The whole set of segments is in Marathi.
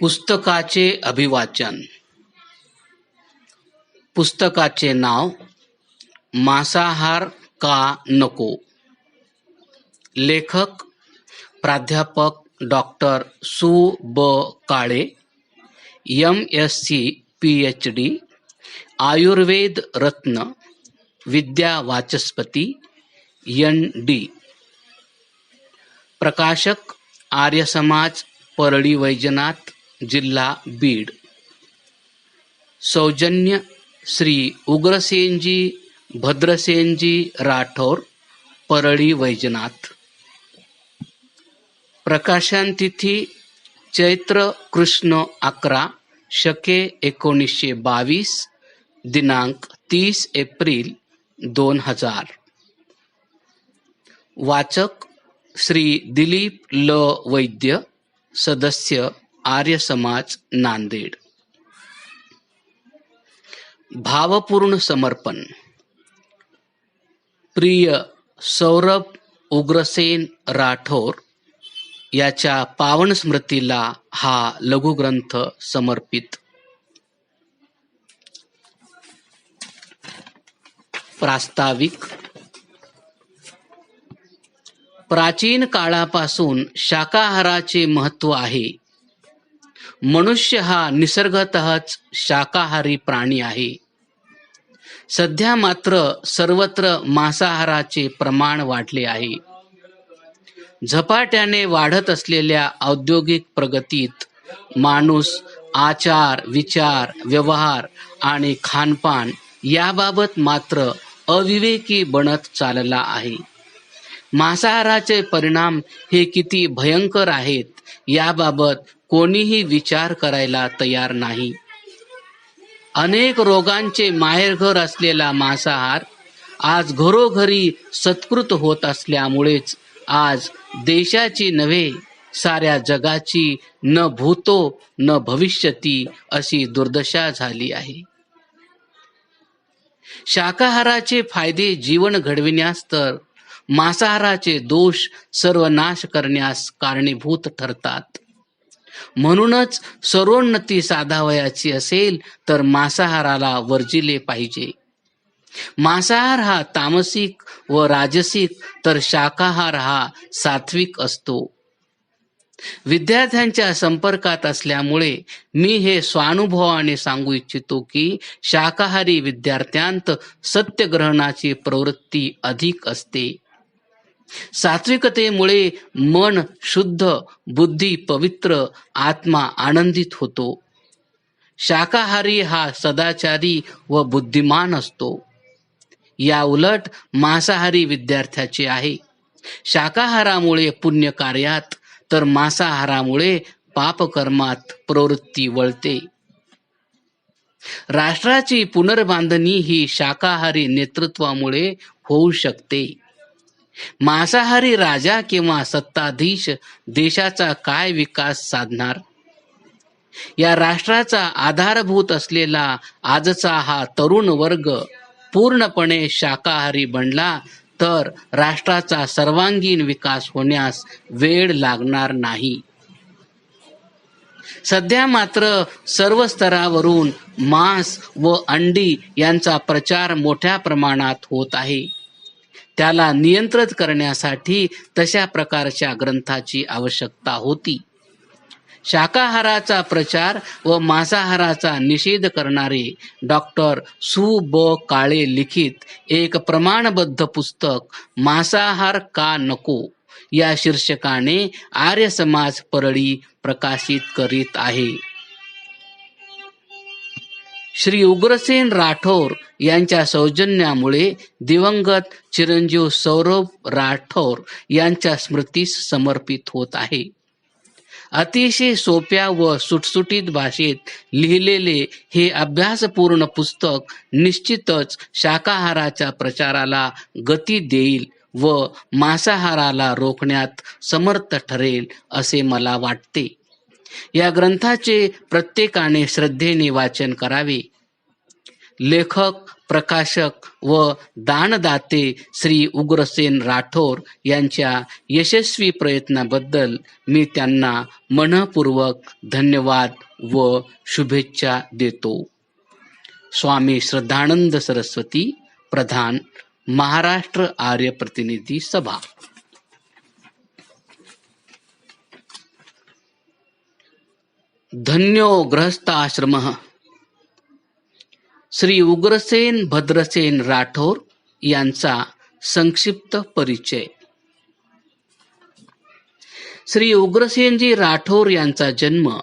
पुस्तकाचे अभिवाचन. पुस्तकाचे नाव मांसाहार का नको. लेखक प्राध्यापक डॉक्टर सु. ब. काळे, MSc PhD, आयुर्वेद रत्न, विद्या वाचस्पती, ND. प्रकाशक आर्य समाज, परळी वैजनाथ, जिल्हा बीड. सौजन्य श्री उग्रसेनजी भद्रसेनजी राठोर, परळी वैजनाथ. प्रकाशन तिथी चैत्र कृष्ण 11 शके 1922, दिनांक 30 एप्रिल 2000. वाचक श्री दिलीप ल. वैद्य, सदस्य आर्य समाज, नांदेड. भावपूर्ण समर्पण. प्रिय सौरभ उग्रसेन राठोर याच्या पावन स्मृतीला हा लघुग्रंथ समर्पित. प्रास्ताविक. प्राचीन काळापासून शाकाहाराचे महत्त्व आहे. मनुष्य हा निसर्गतःच शाकाहारी प्राणी आहे. सध्या मात्र सर्वत्र मांसाहाराचे प्रमाण वाढले आहे. झपाट्याने वाढत असलेल्या औद्योगिक प्रगतीत माणूस आचार, विचार, व्यवहार आणि खानपान याबाबत मात्र अविवेकी बनत चालला आहे. मांसाहाराचे परिणाम हे किती भयंकर आहेत याबाबत कोणीही विचार करायला तयार नाही. अनेक रोगांचे माहेरघर असलेला मांसाहार आज घरोघरी सत्कृत होत असल्यामुळेच आज देशाची नव्हे, साऱ्या जगाची न भूतो न भविष्यती अशी दुर्दशा झाली आहे. शाकाहाराचे फायदे जीवन घडविण्यास तर मांसाहाराचे दोष सर्वनाश करण्यास कारणीभूत ठरतात. म्हणूनच सर्वोन्नती साधावयाची असेल तर मांसाहाराला वर्जिले पाहिजे. मांसाहार हा तामसिक व राजसिक, तर शाकाहार हा सात्विक असतो. विद्यार्थ्यांच्या संपर्कात असल्यामुळे मी हे स्वानुभवाने सांगू इच्छितो की शाकाहारी विद्यार्थ्यांत सत्यग्रहणाची प्रवृत्ती अधिक असते. सात्विकतेमुळे मन शुद्ध, बुद्धी पवित्र, आत्मा आनंदित होतो. शाकाहारी हा सदाचारी व बुद्धिमान असतो. या उलट मांसाहारी विद्यार्थ्याचे आहे. शाकाहारामुळे पुण्य कार्यात, तर मांसाहारामुळे पापकर्मात प्रवृत्ती वळते. राष्ट्राची पुनर्बांधणी ही शाकाहारी नेतृत्वामुळे होऊ शकते. मांसाहारी राजा किंवा सत्ताधीश देशाचा काय विकास साधणार? या राष्ट्राचा आधारभूत असलेला आजचा हा तरुण वर्ग पूर्णपणे शाकाहारी बनला तर राष्ट्राचा सर्वांगीण विकास होण्यास वेळ लागणार नाही. सध्या मात्र सर्व स्तरावरून मांस व अंडी यांचा प्रचार मोठ्या प्रमाणात होत आहे. त्याला नियंत्रित करण्यासाठी तशा प्रकारच्या ग्रंथाची आवश्यकता होती. शाकाहाराचा प्रचार व मांसाहाराचा निषेध करणारे डॉक्टर सु. ब. काळे लिखित एक प्रमाणबद्ध पुस्तक मांसाहार का नको या शीर्षकाने आर्य समाज परळी प्रकाशित करीत आहे. श्री उग्रसेन राठोर यांच्या सौजन्यामुळे दिवंगत चिरंजीव सौरभ राठोर यांच्या स्मृतीस समर्पित होत आहे. अतिशय सोप्या व सुटसुटीत भाषेत लिहिलेले हे अभ्यासपूर्ण पुस्तक निश्चितच शाकाहाराच्या प्रचाराला गती देईल व मांसाहाराला रोखण्यात समर्थ ठरेल असे मला वाटते. या ग्रंथाचे प्रत्येकाने श्रद्धेने वाचन करावे. लेखक, प्रकाशक व दानदाते श्री उग्रसेन राठोर यांच्या यशस्वी प्रयत्नाबद्दल मी त्यांना मनःपूर्वक धन्यवाद व शुभेच्छा देतो. स्वामी श्रद्धानंद सरस्वती, प्रधान, महाराष्ट्र आर्य प्रतिनिधी सभा. धन्यो गृहस्थाश्रमः. श्री उग्रसेन भद्रसेन राठोर यांचा संक्षिप्त परिचय. श्री उग्रसेनजी राठोर यांचा जन्म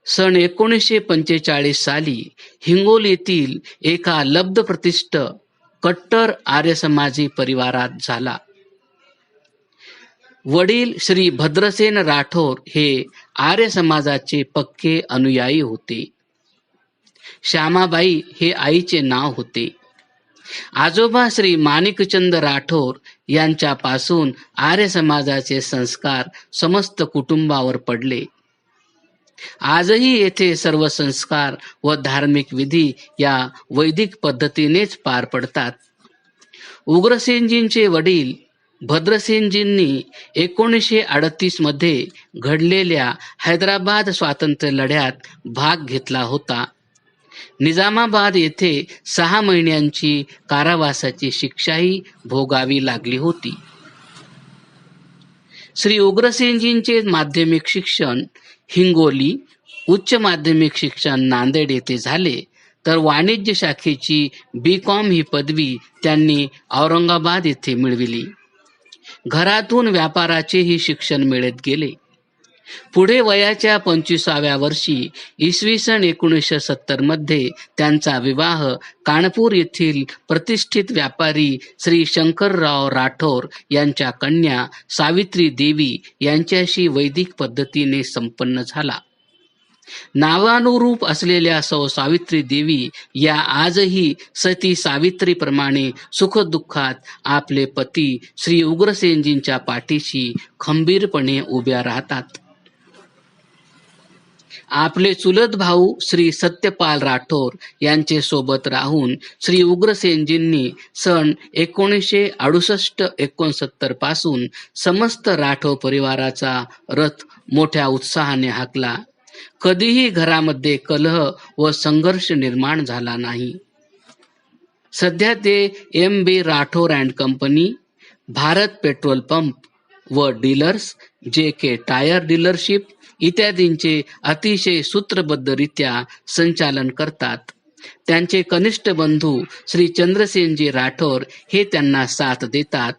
सन 1945 साली हिंगोलीतील एका लब्धप्रतिष्ठ कट्टर आर्य समाजी परिवारात झाला. वडील श्री भद्रसेन राठोर हे आर्य समाजाचे पक्के अनुयायी होते. श्यामाबाई हे आईचे नाव होते. आजोबा श्री माणिकचंद राठोर यांच्यापासून आर्य समाजाचे संस्कार समस्त कुटुंबावर पडले. आजही येथे सर्व संस्कार व धार्मिक विधी या वैदिक पद्धतीनेच पार पडतात. उग्रसेनजींचे वडील भद्रसेनजींनी 1938 मध्ये घडलेल्या हैदराबाद स्वातंत्र्य लढ्यात भाग घेतला होता. निजामाबाद येथे 6 महिन्यांची कारावासाची शिक्षाही भोगावी लागली होती. श्री उग्रसेनजींचे माध्यमिक शिक्षण हिंगोली, उच्च माध्यमिक शिक्षण नांदेड येथे झाले, तर वाणिज्य शाखेची B.Com ही पदवी त्यांनी औरंगाबाद येथे मिळविली. घरातून व्यापाराचेही शिक्षण मिळत गेले. पुढे वयाच्या 25व्या वर्षी इसवी सन 1970 मध्ये त्यांचा विवाह कानपूर येथील प्रतिष्ठित व्यापारी श्री शंकरराव राठोर यांच्या कन्या सावित्री देवी यांच्याशी वैदिक पद्धतीने संपन्न झाला. नावानुरूप असलेल्या सौ सावित्री देवी या आजही सती सावित्रीप्रमाणे सुखदुःखात आपले पती श्री उग्रसेनजींच्या पाठीशी खंबीरपणे उभ्या राहतात. आपले चुलत भाऊ श्री सत्यपाल राठोर यांचे सोबत राहून श्री उग्रसेनजींनी सन 1968-69 पासून समस्त राठोर परिवाराचा रथ मोठ्या उत्साहाने हाकला. कधीही घरामध्ये कलह व संघर्ष निर्माण झाला नाही. सध्या ते M.B. Rathore and company, Bharat petrol pump व डीलर्स, J.K. टायर डीलरशिप इत्यादींचे अतिशय सूत्रबद्धरित्या संचालन करतात. त्यांचे कनिष्ठ बंधू श्री चंद्रसेनजी राठोर हे त्यांना साथ देतात.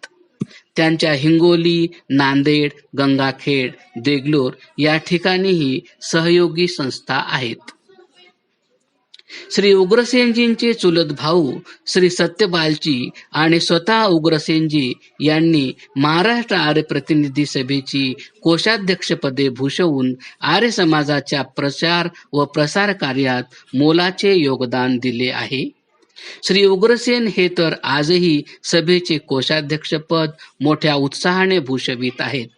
त्यांच्या हिंगोली, नांदेड, गंगाखेड, देगलूर या ठिकाणीही सहयोगी संस्था आहेत. श्री उग्रसेनजींचे चुलत भाऊ श्री सत्यपालजी आणि स्वतः उग्रसेनजी यांनी महाराष्ट्र आर्य प्रतिनिधी सभेची कोषाध्यक्षपदे भूषवून आर्य समाजाच्या प्रचार व प्रसार कार्यात मोलाचे योगदान दिले आहे. श्री उग्रसेन हे तर आजही सभेचे कोषाध्यक्षपद मोठ्या उत्साहाने भूषवित आहेत.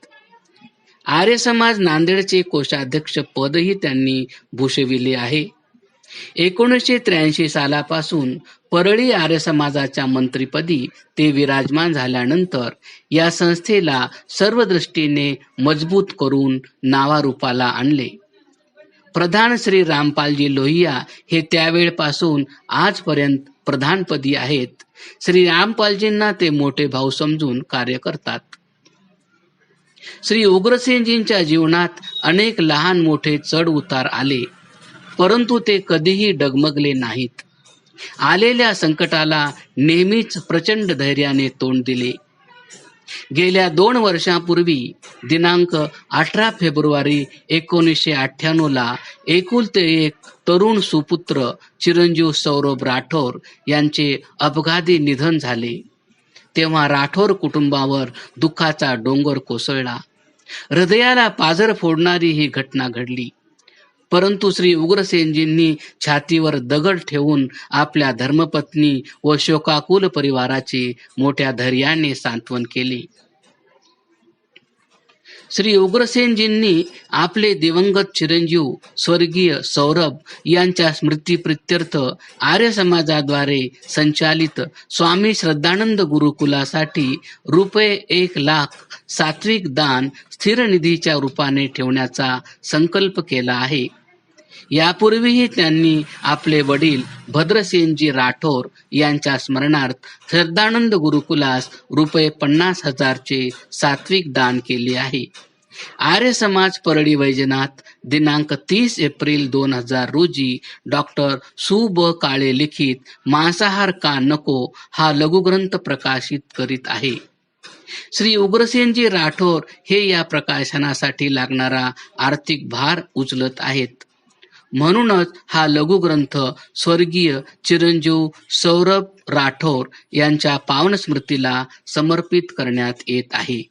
आर्य समाज नांदेडचे कोषाध्यक्ष पदही त्यांनी भूषविले आहे. 1983 सालापासून परळी आर्य समाजाच्या मंत्रिपदी ते विराजमान झाल्यानंतर या संस्थेला सर्व दृष्टीने मजबूत करून नावारूपाला आणले. प्रधान श्री रामपालजी लोहिया हे त्यावेळपासून आजपर्यंत प्रधानपदी आहेत. श्री रामपालजींना ते मोठे भाऊ समजून कार्य करतात. श्री उग्रसेनजींच्या जीवनात अनेक लहान मोठे चढ उतार आले, परंतु ते कधीही डगमगले नाहीत. आलेल्या संकटाला नेहमीच प्रचंड धैर्याने तोंड दिले. गेल्या 2 वर्षांपूर्वी दिनांक 18 फेब्रुवारी 1998 एकुलते एक तरुण सुपुत्र चिरंजीव सौरभ राठोर यांचे अपघाती निधन झाले. तेव्हा राठोर कुटुंबावर दुःखाचा डोंगर कोसळला. हृदयाला पाझर फोडणारी ही घटना घडली. परंतु श्री उग्रसेनजींनी छातीवर दगड ठेवून आपल्या धर्मपत्नी व शोकाकुल परिवाराचे मोठ्या धैर्याने सांत्वन केले. श्री उग्रसेनजींनी आपले दिवंगत चिरंजीव स्वर्गीय सौरभ यांच्या स्मृतीप्रित्यर्थ आर्य समाजाद्वारे संचालित स्वामी श्रद्धानंद गुरुकुलासाठी ₹1,00,000 सात्विक दान स्थिर निधीच्या रूपाने ठेवण्याचा संकल्प केला आहे. यापूर्वीही त्यांनी आपले वडील भद्रसेनजी राठोर यांच्या स्मरणार्थ श्रद्धानंद गुरुकुलास ₹50,000 चे सात्विक दान केले आहे. आर्य समाज परळी वैजनाथ दिनांक 30 एप्रिल 2000 रोजी डॉक्टर सु ब काळे लिखित मांसाहार का नको हा लघुग्रंथ प्रकाशित करीत आहे. श्री उग्रसेनजी राठोर हे या प्रकाशनासाठी लागणारा आर्थिक भार उचलत आहेत. म्हणूनच हा लघुग्रंथ स्वर्गीय चिरंजीव सौरभ राठोर यांच्या पावन स्मृतीला समर्पित करण्यात येत आहे.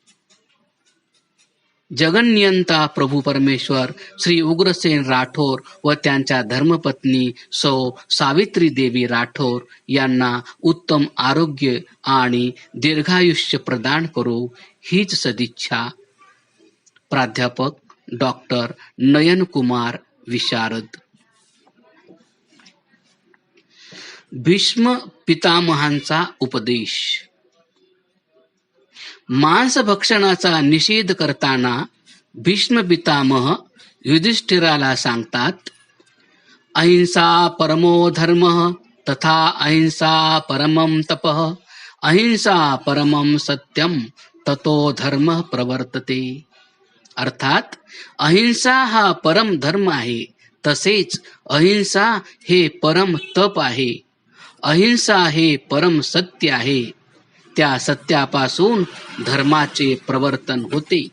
जगन्नियंता प्रभू परमेश्वर श्री उग्रसेन राठोर व त्यांच्या धर्मपत्नी सौ सावित्री देवी राठोर यांना उत्तम आरोग्य आणि दीर्घायुष्य प्रदान करो हीच सदिच्छा. प्राध्यापक डॉक्टर नयन कुमार विशारद. भीष्म पितामहांचा उपदेश. मांसभक्षणाचा निषेध करताना भीष्म पितामह युधिष्ठिराला सांगतात, अहिंसा परमो धर्म तथा अहिंसा परमं तपः अहिंसा परमं सत्यम ततो धर्म प्रवर्तते. अर्थात अहिंसा हा परम धर्म आहे, तसेच अहिंसा हे परम तप आहे. अहिंसा हे परम सत्य आहे. त्या सत्यापासून धर्माचे प्रवर्तन होते.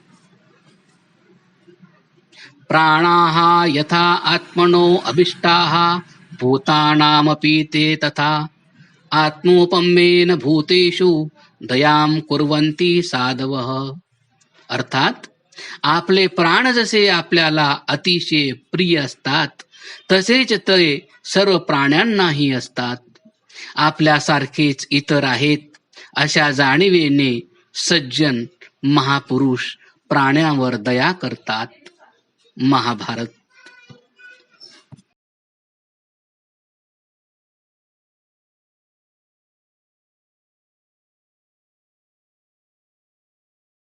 प्राणाः यथा आत्मनो अभिष्टाः भूतानामपि ते तथा आत्मोपम्येन भूतेषु दयां कुर्वन्ति साधवः. अर्थात आपले प्राण जसे आपल्याला अतिशय प्रिय असतात, तसेच ते सर्व प्राण्यांनाही असतात. आपल्यासारखेच इतर आहेत अशा जाणीवेने सज्जन महापुरुष प्राण्यांवर दया करतात. महाभारत.